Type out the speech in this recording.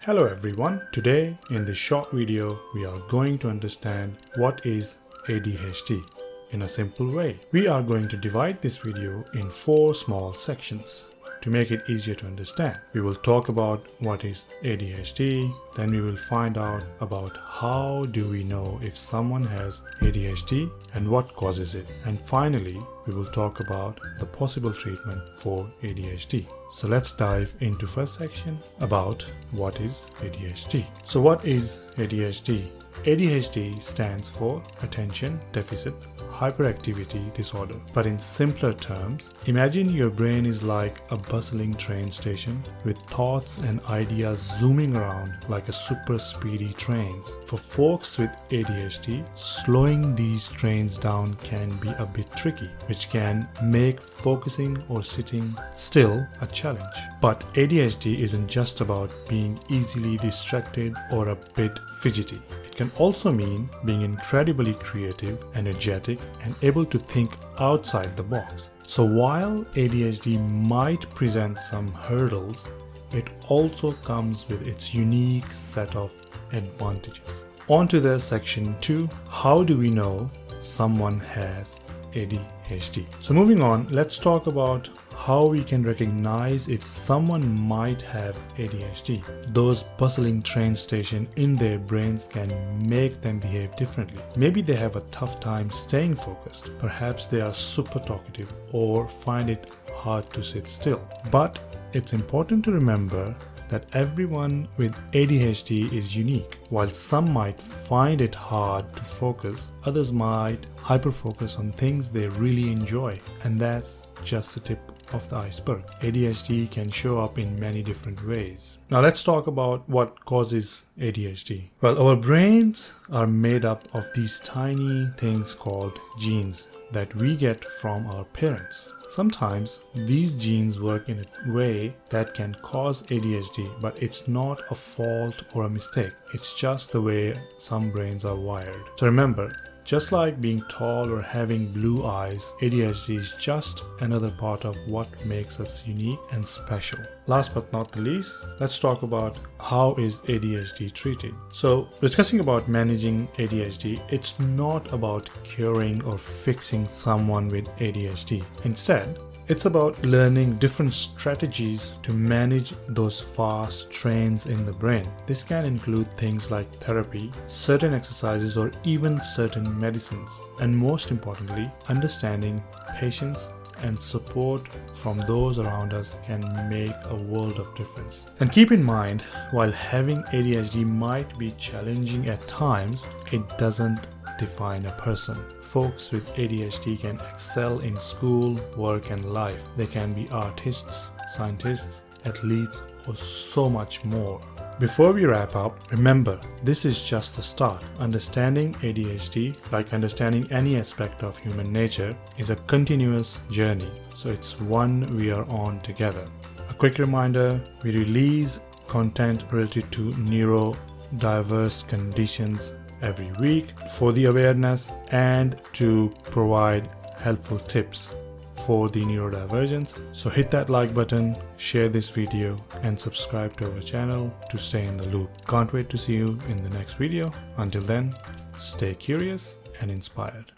Hello everyone, today in this short video we are going to understand what is ADHD in a simple way. We are going to divide this video in 4 small sections to make it easier to understand. We will talk about what is ADHD, then we will find out about how do we know if someone has ADHD and what causes it. And finally, we will talk about the possible treatment for ADHD. So let's dive into first section about what is ADHD. So what is ADHD? ADHD stands for Attention Deficit Hyperactivity Disorder. But in simpler terms, imagine your brain is like a bustling train station with thoughts and ideas zooming around like a super speedy trains. For folks with ADHD, slowing these trains down can be a bit tricky, which can make focusing or sitting still a challenge. But ADHD isn't just about being easily distracted or a bit fidgety. It can also mean being incredibly creative, energetic, and able to think outside the box. So while ADHD might present some hurdles, it also comes with its unique set of advantages. On to the section 2, how do we know someone has ADHD? So moving on, let's talk about how we can recognize if someone might have ADHD. Those bustling train stations in their brains can make them behave differently. Maybe they have a tough time staying focused. Perhaps they are super talkative or find it hard to sit still. But it's important to remember that everyone with ADHD is unique. While some might find it hard to focus, others might hyper-focus on things they really enjoy. And that's just the tip of the iceberg. ADHD can show up in many different ways. Now let's talk about what causes ADHD. Well, our brains are made up of these tiny things called genes that we get from our parents. Sometimes these genes work in a way that can cause ADHD, but it's not a fault or a mistake. It's just the way some brains are wired. So remember, just like being tall or having blue eyes, ADHD is just another part of what makes us unique and special. Last but not the least, let's talk about how is ADHD treated. So discussing about managing ADHD, it's not about curing or fixing someone with ADHD. Instead, it's about learning different strategies to manage those fast trains in the brain. This can include things like therapy, certain exercises, or even certain medicines. And most importantly, understanding patience and support from those around us can make a world of difference. And keep in mind, while having ADHD might be challenging at times, it doesn't define a person. Folks with ADHD can excel in school, work, and life. They can be artists, scientists, athletes, or so much more. Before we wrap up, remember, this is just the start. Understanding ADHD, like understanding any aspect of human nature, is a continuous journey. So it's one we are on together. A quick reminder, we release content related to neurodiverse conditions every week for the awareness and to provide helpful tips for the neurodivergence. So hit that like button, share this video, and subscribe to our channel to stay in the loop. Can't wait to see you in the next video. Until then, stay curious and inspired.